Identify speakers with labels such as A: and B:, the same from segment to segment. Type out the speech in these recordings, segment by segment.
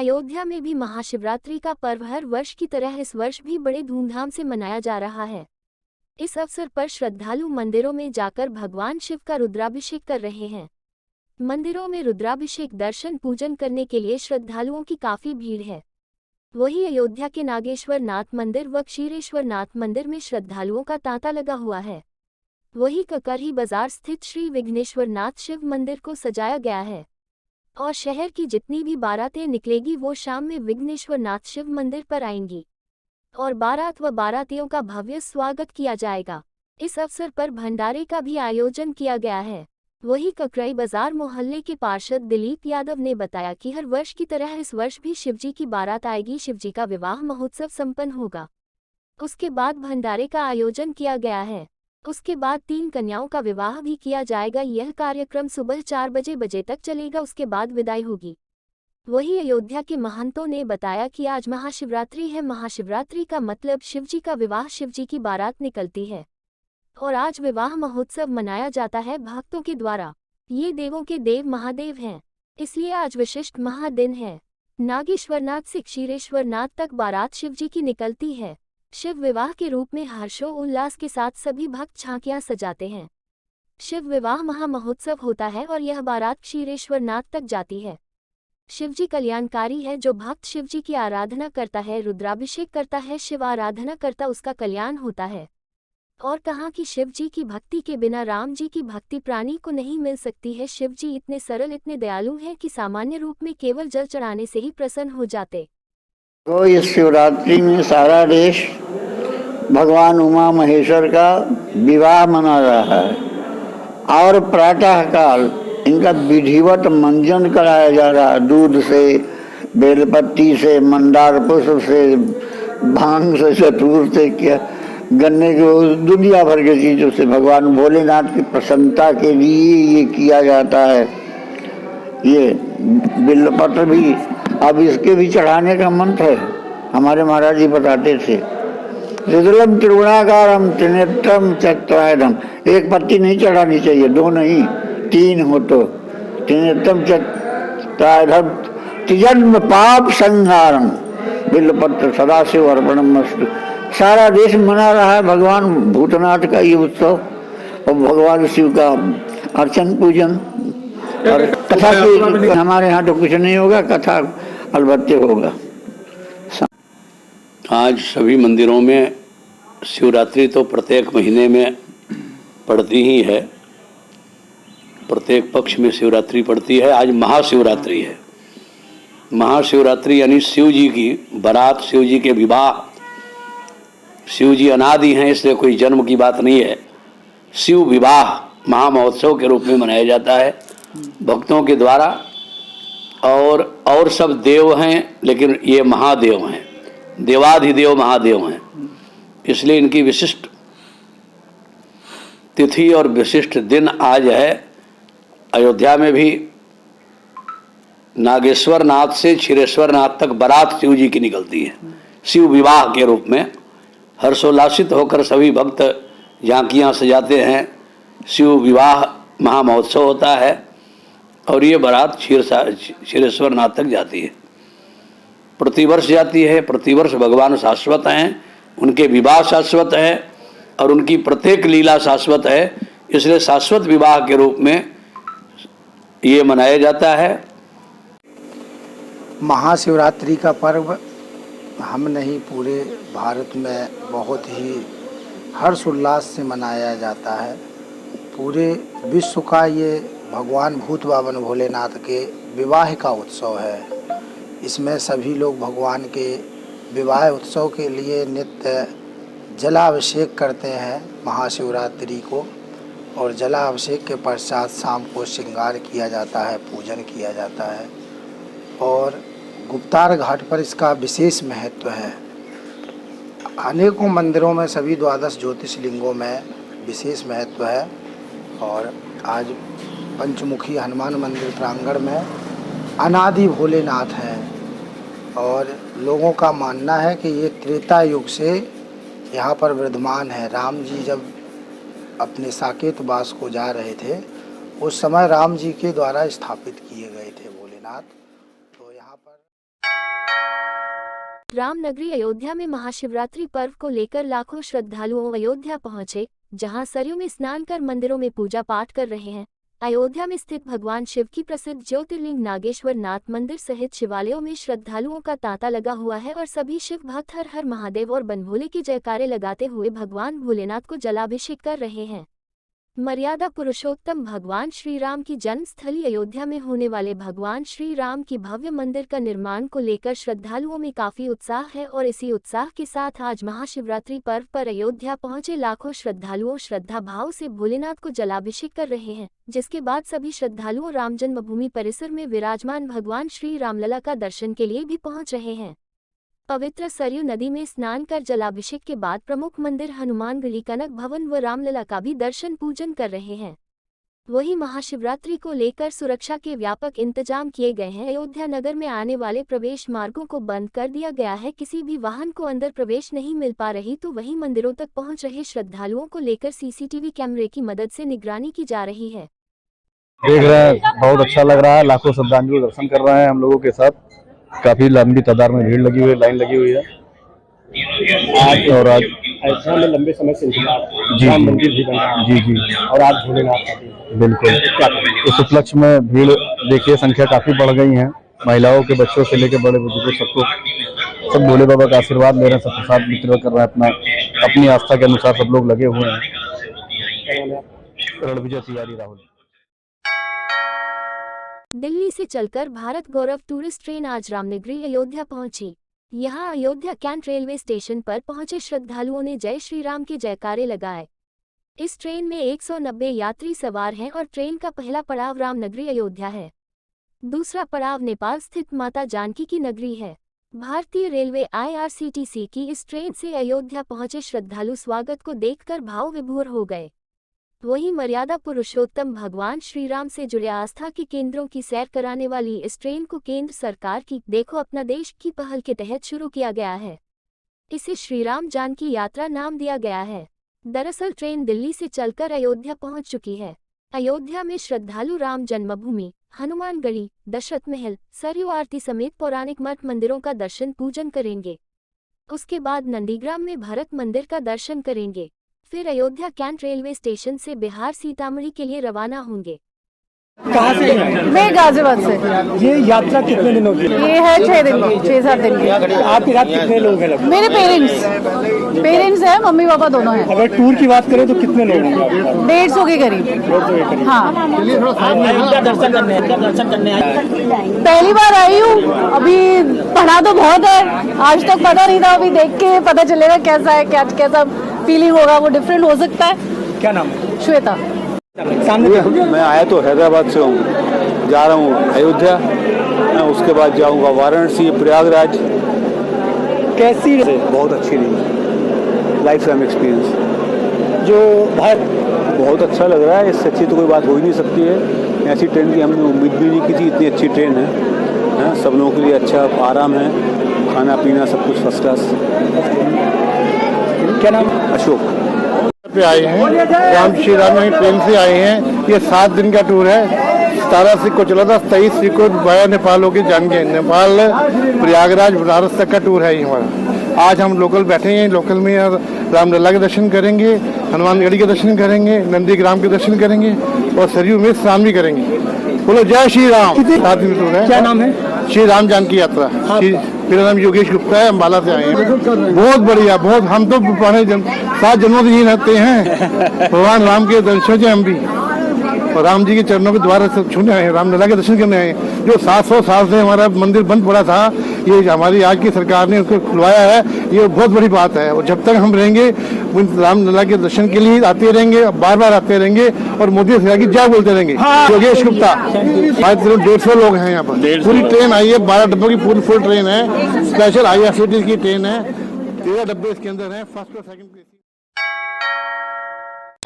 A: अयोध्या में भी महाशिवरात्रि का पर्व हर वर्ष की तरह इस वर्ष भी बड़े धूमधाम से मनाया जा रहा है। इस अवसर पर श्रद्धालु मंदिरों में जाकर भगवान शिव का रुद्राभिषेक कर रहे हैं। मंदिरों में रुद्राभिषेक दर्शन पूजन करने के लिए श्रद्धालुओं की काफी भीड़ है। वहीं अयोध्या के नागेश्वर नाथ मंदिर व क्षीरेश्वर नाथ मंदिर में श्रद्धालुओं का तांता लगा हुआ है। वहीं ककरही बाजार स्थित श्री विघ्नेश्वर नाथ शिव मंदिर को सजाया गया है और शहर की जितनी भी बारातें निकलेगी वो शाम में विघ्नेश्वर नाथ शिव मंदिर पर आएंगी और बारात व बारातियों का भव्य स्वागत किया जाएगा। इस अवसर पर भंडारे का भी आयोजन किया गया है। वहीं ककरही बाजार मोहल्ले के पार्षद दिलीप यादव ने बताया कि हर वर्ष की तरह इस वर्ष भी शिवजी की बारात आएगी। शिवजी का विवाह महोत्सव संपन्न होगा, उसके बाद भंडारे का आयोजन किया गया है। उसके बाद 3 कन्याओं का विवाह भी किया जाएगा। यह कार्यक्रम सुबह 4 बजे तक चलेगा, उसके बाद विदाई होगी। वहीं अयोध्या के महंतों ने बताया कि आज महाशिवरात्रि है। महाशिवरात्रि का मतलब शिवजी का विवाह, शिवजी की बारात निकलती है और आज विवाह महोत्सव मनाया जाता है भक्तों के द्वारा। ये देवों के देव महादेव हैं, इसलिए आज विशिष्ट महादिन है। नागेश्वरनाथ से क्षीरेश्वरनाथ तक बारात शिवजी की निकलती है। शिव विवाह के रूप में हर्षोल्लास के साथ सभी भक्त झांकियां सजाते हैं। शिव विवाह महामहोत्सव होता है और यह बारात क्षीरेश्वरनाथ तक जाती है। शिवजी कल्याणकारी है। जो भक्त शिवजी की आराधना करता है, रुद्राभिषेक करता है, शिव आराधना करता, उसका कल्याण होता है। और कहा कि शिवजी की भक्ति के बिना राम जी की भक्ति प्राणी को नहीं मिल सकती है। शिवजी इतने सरल, इतने दयालु हैं कि सामान्य रूप में केवल जल चढ़ाने से ही प्रसन्न हो जाते।
B: तो इस शिवरात्रि में सारा देश भगवान उमा महेश्वर का विवाह मना रहा है और प्रातः काल इनका विधिवत मंजन कराया जा रहा है। दूध से, बेलपत्ती से, मंदार पुष्प से, भांग से, चतुर से, क्या गन्ने के दुनिया भर के चीजों से भगवान भोलेनाथ की प्रसन्नता के लिए ये किया जाता है। ये बिल्वपत्र भी अब इसके भी चढ़ाने का मंत्र है। हमारे महाराज जी बताते थे, त्रिदलम त्रिगुणाकारम त्रिनेत्रम चतुरायधम। एक पत्ती नहीं चढ़ानी चाहिए, 2 नहीं 3 हो तो त्रिनेत्रम चतुरायधम त्रिजन्म पाप संहारम बिल्वपत्र सदाशिव अर्पणमस्तु। सारा देश मना रहा है भगवान भूतनाथ का ये उत्सव और भगवान शिव का अर्चन पूजन और कथा की। हमारे यहाँ तो कुछ नहीं होगा, कथा अलबत्ते होगा।
C: आज सभी मंदिरों में शिवरात्रि तो प्रत्येक महीने में पड़ती ही है, प्रत्येक पक्ष में शिवरात्रि पड़ती है। आज महाशिवरात्रि है। महाशिवरात्रि यानी शिव जी की बारात, शिव जी के विवाह। शिव जी अनादि हैं, इसलिए कोई जन्म की बात नहीं है। शिव विवाह महामहोत्सव के रूप में मनाया जाता है भक्तों के द्वारा। और सब देव हैं, लेकिन ये महादेव हैं, देवाधिदेव महादेव हैं, इसलिए इनकी विशिष्ट तिथि और विशिष्ट दिन आज है। अयोध्या में भी नागेश्वर नाथ से क्षीरेश्वर नाथ तक बारात शिव जी की निकलती है शिव विवाह के रूप में। हर्षोल्लासित होकर सभी भक्त झांकियाँ सजाते हैं। शिव विवाह महामहोत्सव होता है और ये बारात क्षीरेश्वर नाथ तक जाती है, प्रतिवर्ष जाती है। प्रतिवर्ष भगवान शाश्वत हैं, उनके विवाह शाश्वत है और उनकी प्रत्येक लीला शाश्वत है, इसलिए शाश्वत विवाह के रूप में ये मनाया जाता है।
D: महाशिवरात्रि का पर्व हम नहीं, पूरे भारत में बहुत ही हर्षोल्लास से मनाया जाता है। पूरे विश्व का ये भगवान भूत बावन भोलेनाथ के विवाह का उत्सव है। इसमें सभी लोग भगवान के विवाह उत्सव के लिए नित्य जलाभिषेक करते हैं महाशिवरात्रि को, और जलाभिषेक के पश्चात शाम को श्रृंगार किया जाता है, पूजन किया जाता है। और गुप्तार घाट पर इसका विशेष महत्व है। अनेकों मंदिरों में, सभी 12 ज्योतिर्लिंगों में विशेष महत्व है। और आज पंचमुखी हनुमान मंदिर प्रांगण में अनादि भोलेनाथ हैं और लोगों का मानना है कि ये त्रेता युग से यहाँ पर विद्यमान है। राम जी जब अपने साकेत वास को जा रहे थे, उस समय राम जी के द्वारा स्थापित किए गए थे भोलेनाथ। तो यहाँ पर
A: रामनगरी अयोध्या में महाशिवरात्रि पर्व को लेकर लाखों श्रद्धालुओं अयोध्या पहुंचे, जहां सरयू में स्नान कर मंदिरों में पूजा पाठ कर रहे हैं। अयोध्या में स्थित भगवान शिव की प्रसिद्ध ज्योतिर्लिंग नागेश्वर नाथ मंदिर सहित शिवालयों में श्रद्धालुओं का तांता लगा हुआ है और सभी शिव भक्त हर हर महादेव और बनभोले की जयकारे लगाते हुए भगवान भोलेनाथ को जलाभिषेक कर रहे हैं। मर्यादा पुरुषोत्तम भगवान श्री राम की जन्मस्थली अयोध्या में होने वाले भगवान श्री राम की भव्य मंदिर का निर्माण को लेकर श्रद्धालुओं में काफी उत्साह है और इसी उत्साह के साथ आज महाशिवरात्रि पर्व पर अयोध्या पहुंचे लाखों श्रद्धालुओं श्रद्धा भाव से भोलेनाथ को जलाभिषेक कर रहे हैं, जिसके बाद सभी श्रद्धालुओं राम जन्मभूमि परिसर में विराजमान भगवान श्री रामलला का दर्शन के लिए भी पहुंच रहे हैं। पवित्र सरयू नदी में स्नान कर जलाभिषेक के बाद प्रमुख मंदिर हनुमानगढ़ी कनक भवन व रामलला का भी दर्शन पूजन कर रहे हैं। वहीं महाशिवरात्रि को लेकर सुरक्षा के व्यापक इंतजाम किए गए हैं। अयोध्या नगर में आने वाले प्रवेश मार्गों को बंद कर दिया गया है। किसी भी वाहन को अंदर प्रवेश नहीं मिल पा रही, तो वहीं मंदिरों तक पहुंच रहे श्रद्धालुओं को लेकर सीसीटीवी कैमरे की मदद से निगरानी की जा रही है।
E: देख रहे हैं, बहुत अच्छा लग रहा है। लाखों श्रद्धालु दर्शन कर रहे हैं हम लोगों के साथ। काफी लंबी तादाद में भीड़ लगी हुई है, लाइन लगी हुई है। आज
F: अयोध्या में लंबे समय से
E: जी
F: राम मंदिर भी बन रहा है।
E: जी जी
F: और आज भोलेनाथ का भी।
E: बिल्कुल। इस उपलक्ष्य में भीड़ देखिए, संख्या काफी बढ़ गई है। महिलाओं के बच्चों से लेकर बड़े बुजुर्गों सबको, सब भोले बाबा का आशीर्वाद ले रहे हैं, सब प्रसाद वितरण कर रहे हैं। अपनी आस्था के अनुसार सब लोग लगे हुए हैं। रणविजय तिवारी राहुल।
A: दिल्ली से चलकर भारत गौरव टूरिस्ट ट्रेन आज रामनगरी अयोध्या पहुंची। यहां अयोध्या कैंट रेलवे स्टेशन पर पहुंचे श्रद्धालुओं ने जय श्री राम के जयकारे लगाए। इस ट्रेन में 190 यात्री सवार हैं और ट्रेन का पहला पड़ाव रामनगरी अयोध्या है। दूसरा पड़ाव नेपाल स्थित माता जानकी की नगरी है। भारतीय रेलवे IRCTC की इस ट्रेन से अयोध्या पहुंचे श्रद्धालु स्वागत को देखकर भाव विभोर हो गए। वहीं मर्यादा पुरुषोत्तम भगवान श्री राम से जुड़े आस्था के केंद्रों की सैर कराने वाली इस ट्रेन को केंद्र सरकार की देखो अपना देश की पहल के तहत शुरू किया गया है। इसे श्री राम जानकी यात्रा नाम दिया गया है। दरअसल ट्रेन दिल्ली से चलकर अयोध्या पहुंच चुकी है। अयोध्या में श्रद्धालु राम जन्मभूमि, हनुमानगढ़ी, दशरथ महल, सरयू आरती समेत पौराणिक मठ मंदिरों का दर्शन पूजन करेंगे। उसके बाद नंदीग्राम में भरत मंदिर का दर्शन करेंगे। फिर अयोध्या कैंट रेलवे स्टेशन से बिहार सीतामढ़ी के लिए रवाना होंगे।
F: कहाँ से हैं?
G: मैं गाजियाबाद से।
F: ये यात्रा कितने दिनों की?
G: ये है 6 दिन की, 6-7 दिन की।
F: आपके साथ कितने लोग हैं?
G: मेरे पेरेंट्स हैं, मम्मी पापा दोनों हैं।
F: अगर टूर की बात करें तो कितने लोग होंगे?
G: 150 के करीब। हाँ,
F: दर्शन करने
G: पहली बार आई हूँ। अभी पढ़ा तो बहुत है, आज तक पता नहीं था। अभी देख के पता चलेगा कैसा है, कैसा फीलिंग होगा, वो डिफरेंट हो सकता है।
F: क्या नाम है?
G: श्वेता।
F: सामने
E: मैं आया तो हैदराबाद से हूँ, जा रहा हूँ अयोध्या, उसके बाद जाऊँगा वाराणसी, प्रयागराज।
F: कैसी
E: बहुत अच्छी रही, लाइफ टाइम एक्सपीरियंस।
F: जो भारत
E: बहुत अच्छा लग रहा है। इससे अच्छी तो कोई बात हो ही नहीं सकती है। ऐसी ट्रेन की हमने उम्मीद भी नहीं की थी। इतनी अच्छी ट्रेन है, सब लोगों के लिए अच्छा आराम है, खाना पीना सब कुछ फर्स्ट क्लास।
F: क्या नाम?
E: अशोक।
H: पे आए हैं, राम श्री राम ट्रेन से आए हैं। ये 7 दिन का टूर है। 17 को चला था, 23 को वाया नेपाल होकर जाएंगे। नेपाल, प्रयागराज, बनारस तक का टूर है ये हमारा। आज हम लोकल बैठे हैं, लोकल में रामलला के दर्शन करेंगे, हनुमानगढ़ी के दर्शन करेंगे, नंदीग्राम के दर्शन करेंगे और सरयू में स्नान भी करेंगे। बोलो जय श्री राम। 7 दिन टूर है।
F: क्या नाम है?
H: श्री राम जानकी यात्रा। मेरा नाम योगेश गुप्ता है, अम्बाला से आए हैं। बहुत बढ़िया, बहुत। हम तो 7 जन्मों से यही रहते हैं। भगवान राम के दर्शन से हम भी, और राम जी के चरणों के द्वारा छूने आए हैं, रामलला के दर्शन करने आए हैं। जो 700 साल से हमारा मंदिर बंद पड़ा था, ये हमारी आज की सरकार ने उसको खुलवाया है। ये बहुत बड़ी बात है। और जब तक हम रहेंगे रामलला के दर्शन के लिए आते रहेंगे, बार बार आते रहेंगे और मोदी सरकार की जय बोलते रहेंगे। योगेश गुप्ता। 150 लोग हैं यहाँ पर। पूरी ट्रेन आई है, 12 डब्बों की पूरी फुल ट्रेन है। स्पेशल IRCTC की ट्रेन है। 13 डब्बे इसके अंदर है, फर्स्ट और सेकंड क्लास।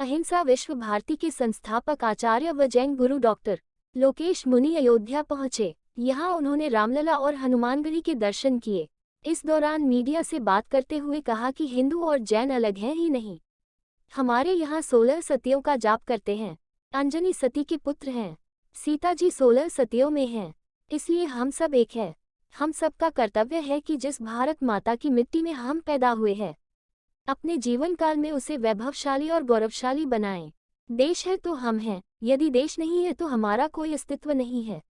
A: अहिंसा विश्व भारती के संस्थापक आचार्य व जैन गुरु डॉक्टर लोकेश मुनि अयोध्या पहुंचे। यहां उन्होंने रामलला और हनुमानगढ़ी के दर्शन किए। इस दौरान मीडिया से बात करते हुए कहा कि हिंदू और जैन अलग हैं ही नहीं। हमारे यहाँ 16 सतियों का जाप करते हैं। अंजनी सती के पुत्र हैं। सीता जी 16 सतियों में हैं, इसलिए हम सब एक है। हम सबका कर्तव्य है कि जिस भारत माता की मिट्टी में हम पैदा हुए हैं, अपने जीवन काल में उसे वैभवशाली और गौरवशाली बनाएं। देश है तो हम हैं, यदि देश नहीं है तो हमारा कोई अस्तित्व नहीं है।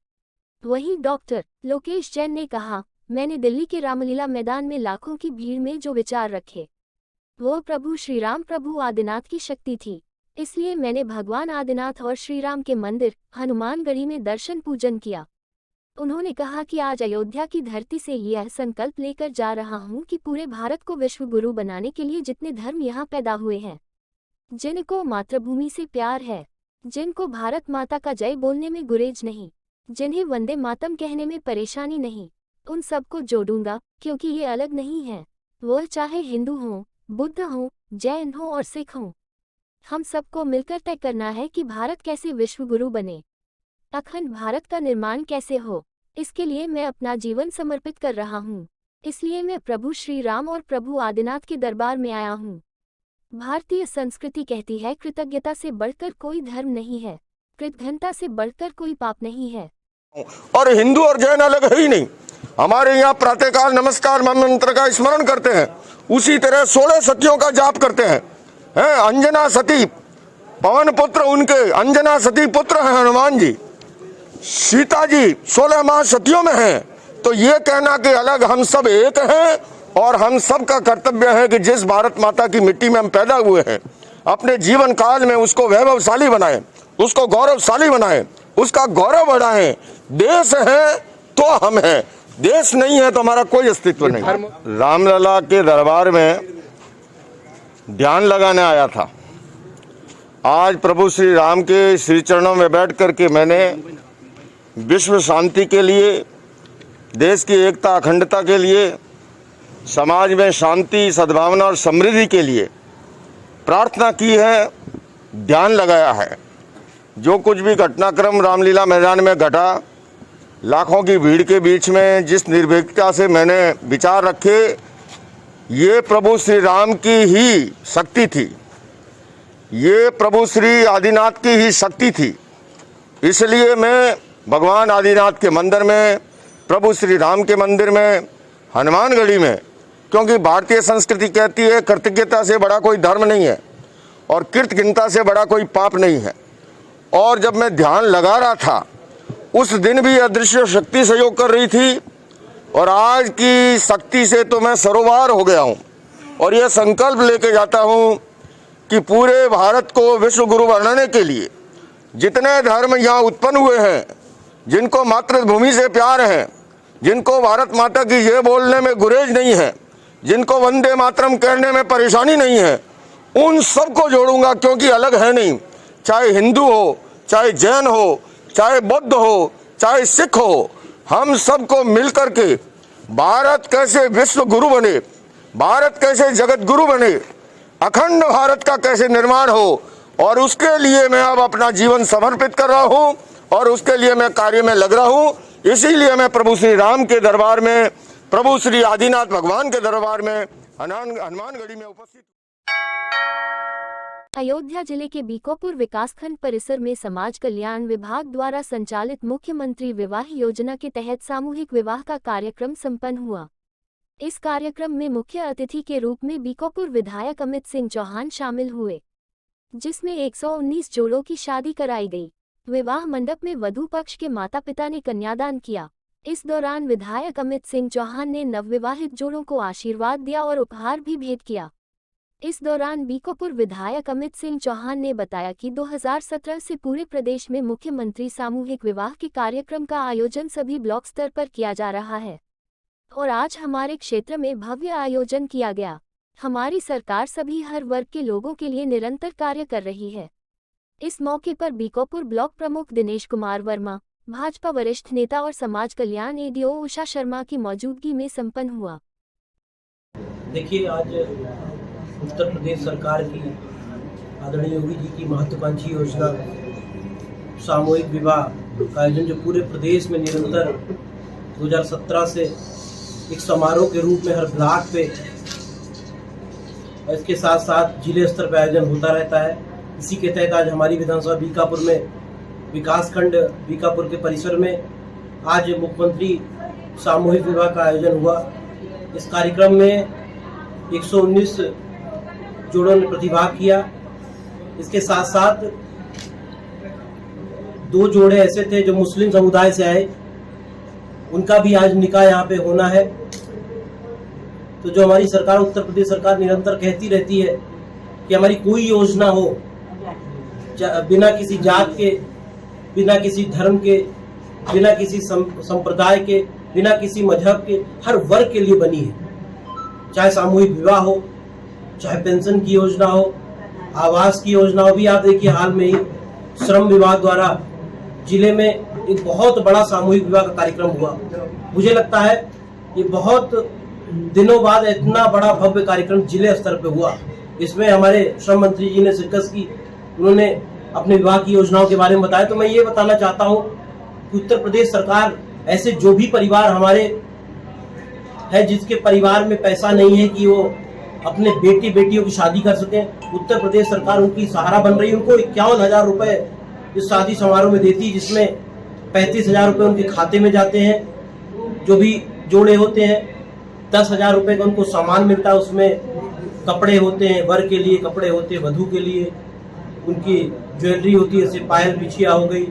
A: वहीं डॉक्टर लोकेश जैन ने कहा, मैंने दिल्ली के रामलीला मैदान में लाखों की भीड़ में जो विचार रखे वो प्रभु श्रीराम प्रभु आदिनाथ की शक्ति थी। इसलिए मैंने भगवान आदिनाथ और श्रीराम के मंदिर हनुमानगढ़ी में दर्शन पूजन किया। उन्होंने कहा कि आज अयोध्या की धरती से यह संकल्प लेकर जा रहा हूं कि पूरे भारत को विश्व गुरु बनाने के लिए जितने धर्म यहाँ पैदा हुए हैं, जिनको मातृभूमि से प्यार है, जिनको भारत माता का जय बोलने में गुरेज नहीं, जिन्हें वंदे मातरम कहने में परेशानी नहीं, उन सबको जोड़ूंगा, क्योंकि ये अलग नहीं है। वह चाहे हिंदू हों, बुद्ध हों, जैन हों और सिख हों, हम सबको मिलकर तय करना है कि भारत कैसे विश्व गुरु बने, अखंड भारत का निर्माण कैसे हो। इसके लिए मैं अपना जीवन समर्पित कर रहा हूँ। इसलिए मैं प्रभु श्री राम और प्रभु आदिनाथ के दरबार में आया हूँ। भारतीय संस्कृति कहती है, कृतज्ञता से बढ़कर कोई धर्म नहीं है, कृतघ्नता से बढ़कर कोई पाप नहीं है।
I: और हिंदू और जैन अलग है ही नहीं। हमारे यहाँ प्रातःकाल नमस्कार मंत्र का स्मरण करते हैं, उसी तरह 16 सतियों का जाप करते हैं। अंजना सती पवन पुत्र उनके, अंजना सती पुत्र है हनुमान जी, सीता जी 16 माह सतियों में हैं। तो ये कहना कि अलग, हम सब एक हैं और हम सब का कर्तव्य है कि जिस भारत माता की मिट्टी में हम पैदा हुए हैं, अपने जीवन काल में उसको वैभवशाली बनाएं, उसको गौरवशाली बनाएं, उसका गौरव बढ़ाएं। देश है तो हम हैं, देश नहीं है तो हमारा कोई अस्तित्व नहीं। रामलला के दरबार में ध्यान लगाने आया था। आज प्रभु श्री राम के श्री चरणों में बैठ करके मैंने विश्व शांति के लिए, देश की एकता अखंडता के लिए, समाज में शांति सद्भावना और समृद्धि के लिए प्रार्थना की है, ध्यान लगाया है। जो कुछ भी घटनाक्रम रामलीला मैदान में घटा, लाखों की भीड़ के बीच में जिस निर्भीकता से मैंने विचार रखे, ये प्रभु श्री राम की ही शक्ति थी, ये प्रभु श्री आदिनाथ की ही शक्ति थी। इसलिए मैं भगवान आदिनाथ के मंदिर में, प्रभु श्री राम के मंदिर में, हनुमानगढ़ी में, क्योंकि भारतीय संस्कृति कहती है कृतज्ञता से बड़ा कोई धर्म नहीं है और कृतघ्नता से बड़ा कोई पाप नहीं है। और जब मैं ध्यान लगा रहा था, उस दिन भी अदृश्य शक्ति सहयोग कर रही थी और आज की शक्ति से तो मैं सरोवार हो गया हूँ और यह संकल्प लेके जाता हूँ कि पूरे भारत को विश्व गुरु बनाने के लिए जितने धर्म यहाँ उत्पन्न हुए हैं, जिनको मातृभूमि से प्यार है, जिनको भारत माता की जय बोलने में गुरेज नहीं है, जिनको वंदे मातरम कहने में परेशानी नहीं है, उन सबको जोड़ूंगा, क्योंकि अलग है नहीं। चाहे हिंदू हो, चाहे जैन हो, चाहे बौद्ध हो, चाहे सिख हो, हम सबको मिलकर के भारत कैसे विश्व गुरु बने, भारत कैसे जगत गुरु बने, अखंड भारत का कैसे निर्माण हो, और उसके लिए मैं अब अपना जीवन समर्पित कर रहा हूँ और उसके लिए मैं कार्य में लग रहा हूँ। इसीलिए मैं प्रभु श्री राम के दरबार में, प्रभु श्री आदिनाथ भगवान के दरबार में हनुमानगढ़ी में उपस्थित।
A: अयोध्या जिले के बीकोपुर विकासखंड परिसर में समाज कल्याण विभाग द्वारा संचालित मुख्यमंत्री विवाह योजना के तहत सामूहिक विवाह का कार्यक्रम संपन्न हुआ। इस कार्यक्रम में मुख्य अतिथि के रूप में बीकोपुर विधायक अमित सिंह चौहान शामिल हुए, जिसमें 119 जोड़ों की शादी कराई गई। विवाह मंडप में वधू पक्ष के माता पिता ने कन्यादान किया। इस दौरान विधायक अमित सिंह चौहान ने नवविवाहित जोड़ों को आशीर्वाद दिया और उपहार भी भेंट किया। इस दौरान बीकोपुर विधायक अमित सिंह चौहान ने बताया कि 2017 से पूरे प्रदेश में मुख्यमंत्री सामूहिक विवाह के कार्यक्रम का आयोजन सभी ब्लॉक स्तर पर किया जा रहा है और आज हमारे क्षेत्र में भव्य आयोजन किया गया। हमारी सरकार सभी हर वर्ग के लोगों के लिए निरंतर कार्य कर रही है। इस मौके पर बीकोपुर ब्लॉक प्रमुख दिनेश कुमार वर्मा, भाजपा वरिष्ठ नेता और समाज कल्याण एडीओ उषा शर्मा की मौजूदगी में संपन्न हुआ।
J: देखिए, आज उत्तर प्रदेश सरकार की आदरणीय योगी जी की महत्वाकांक्षी योजना सामूहिक विवाह का आयोजन जो पूरे प्रदेश में निरंतर 2017 से एक समारोह के रूप में हर ब्लॉक पे, इसके साथ साथ जिले स्तर पर आयोजन होता रहता है। इसी के तहत आज हमारी विधानसभा बीकापुर में विकासखंड बीकापुर के परिसर में आज मुख्यमंत्री सामूहिक विवाह का आयोजन हुआ। इस कार्यक्रम में 119 जोड़ों ने प्रतिभाग किया। इसके साथ साथ 2 जोड़े ऐसे थे जो मुस्लिम समुदाय से आए, उनका भी आज निकाह यहाँ पे होना है। तो जो हमारी सरकार, उत्तर प्रदेश सरकार निरंतर कहती रहती है कि हमारी कोई योजना हो बिना किसी जात के, बिना किसी धर्म के, बिना किसी संप्रदाय के, बिना किसी मजहब के, हर वर्ग के लिए बनी है। चाहे सामूहिक विवाह हो, चाहे पेंशन की योजना हो, आवास की योजना हो। भी आप देखिए, हाल में ही श्रम विभाग द्वारा जिले में एक बहुत बड़ा सामूहिक विवाह का कार्यक्रम हुआ। मुझे लगता है ये बहुत दिनों बाद इतना बड़ा भव्य कार्यक्रम जिले स्तर पे हुआ। इसमें हमारे श्रम मंत्री जी ने शिरकत की, उन्होंने अपने विवाह की योजनाओं के बारे में बताया। तो मैं ये बताना चाहता हूँ कि उत्तर प्रदेश सरकार ऐसे जो भी परिवार हमारे है, जिसके परिवार में पैसा नहीं है कि वो अपने बेटियों की शादी कर सकें, उत्तर प्रदेश सरकार उनकी सहारा बन रही है। उनको 51,000 रुपए इस शादी समारोह में देती है, जिसमें 35,000 रुपए उनके खाते में जाते हैं। जो भी जोड़े होते हैं 10,000 रुपए का उनको सामान मिलता है, उसमें कपड़े होते हैं, वर के लिए कपड़े होते हैं, वधू के लिए उनकी ज्वेलरी होती है, जैसे पायल बिछिया हो गई।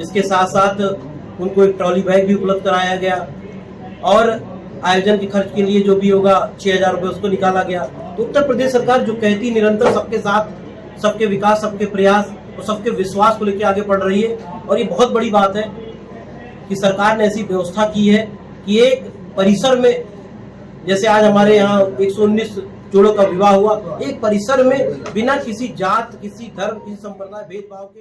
J: इसके साथ साथ उनको एक ट्रॉली बैग भी उपलब्ध कराया गया और आयोजन के खर्च के लिए जो भी होगा 6,000 रुपये उसको निकाला गया। तो उत्तर प्रदेश सरकार जो कहती निरंतर सबके साथ, सबके विकास, सबके प्रयास और सबके विश्वास को लेकर आगे बढ़ रही है। और ये बहुत बड़ी बात है कि सरकार ने ऐसी व्यवस्था की है कि एक परिसर में, जैसे आज हमारे यहाँ 119 जोड़ों का विवाह हुआ, एक परिसर में बिना किसी जात, किसी धर्म, किसी संप्रदाय भेदभाव के